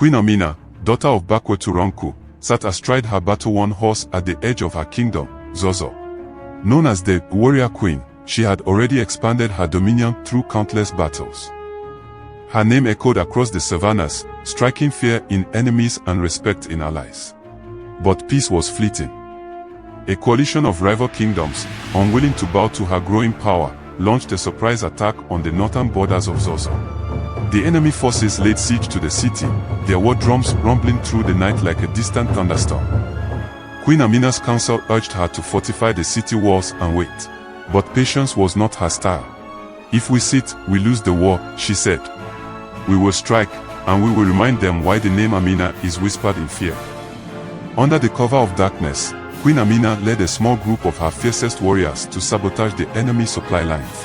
Queen Amina, daughter of Bakweturonku, sat astride her battle-worn horse at the edge of her kingdom, Zazzau. Known as the warrior queen, she had already expanded her dominion through countless battles. Her name echoed across the savannas, striking fear in enemies and respect in allies. But peace was fleeting. A coalition of rival kingdoms, unwilling to bow to her growing power, launched a surprise attack on the northern borders of Zazzau. The enemy forces laid siege to the city, their war drums rumbling through the night like a distant thunderstorm. Queen Amina's council urged her to fortify the city walls and wait. But patience was not her style. "If we sit, we lose the war," she said. "We will strike, and we will remind them why the name Amina is whispered in fear." Under the cover of darkness, Queen Amina led a small group of her fiercest warriors to sabotage the enemy supply lines.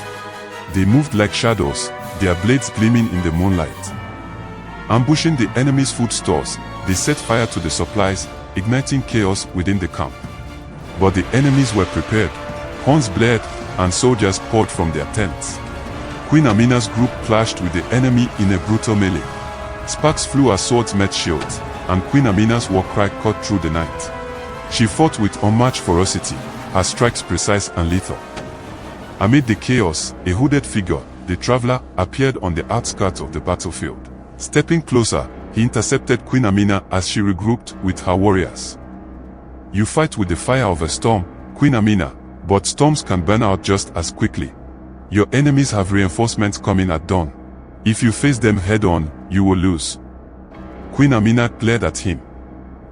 They moved like shadows, their blades gleaming in the moonlight. Ambushing the enemy's food stores, they set fire to the supplies, igniting chaos within the camp. But the enemies were prepared. Horns blared, and soldiers poured from their tents. Queen Amina's group clashed with the enemy in a brutal melee. Sparks flew as swords met shields, and Queen Amina's war cry cut through the night. She fought with unmatched ferocity, her strikes precise and lethal. Amid the chaos, a hooded figure, the traveler, appeared on the outskirts of the battlefield. Stepping closer, he intercepted Queen Amina as she regrouped with her warriors. "You fight with the fire of a storm, Queen Amina, but storms can burn out just as quickly. Your enemies have reinforcements coming at dawn. If you face them head-on, you will lose." Queen Amina glared at him.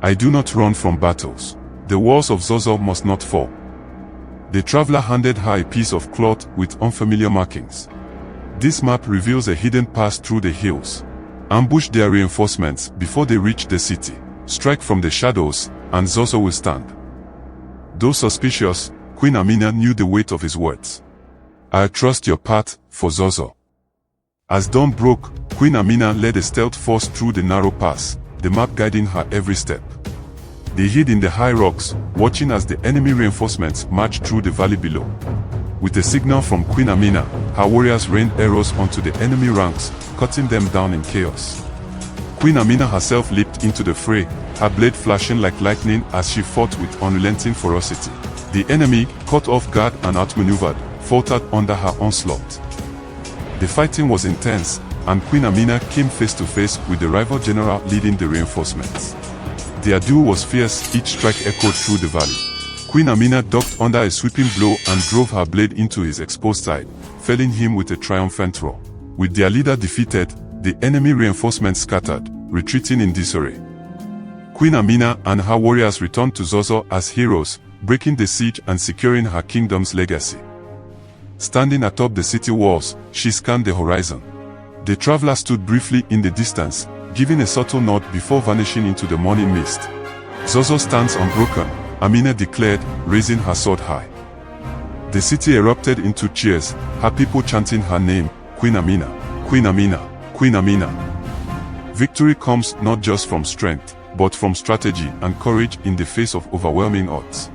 "I do not run from battles. The walls of Zazzau must not fall." The traveler handed her a piece of cloth with unfamiliar markings. "This map reveals a hidden pass through the hills. Ambush their reinforcements before they reach the city. Strike from the shadows, and Zazzau will stand." Though suspicious, Queen Amina knew the weight of his words. "I trust your path for Zazzau." As dawn broke, Queen Amina led a stealth force through the narrow pass, the map guiding her every step. They hid in the high rocks, watching as the enemy reinforcements marched through the valley below. With a signal from Queen Amina, her warriors rained arrows onto the enemy ranks, cutting them down in chaos. Queen Amina herself leaped into the fray, her blade flashing like lightning as she fought with unrelenting ferocity. The enemy, caught off guard and outmaneuvered, faltered under her onslaught. The fighting was intense, and Queen Amina came face to face with the rival general leading the reinforcements. Their duel was fierce, each strike echoed through the valley. Queen Amina ducked under a sweeping blow and drove her blade into his exposed side, felling him with a triumphant roar. With their leader defeated, the enemy reinforcements scattered, retreating in disarray. Queen Amina and her warriors returned to Zazzau as heroes, breaking the siege and securing her kingdom's legacy. Standing atop the city walls, she scanned the horizon. The traveler stood briefly in the distance, giving a subtle nod before vanishing into the morning mist. "Zazzau stands unbroken," Amina declared, raising her sword high. The city erupted into cheers, her people chanting her name, "Queen Amina, Queen Amina, Queen Amina." Victory comes not just from strength, but from strategy and courage in the face of overwhelming odds.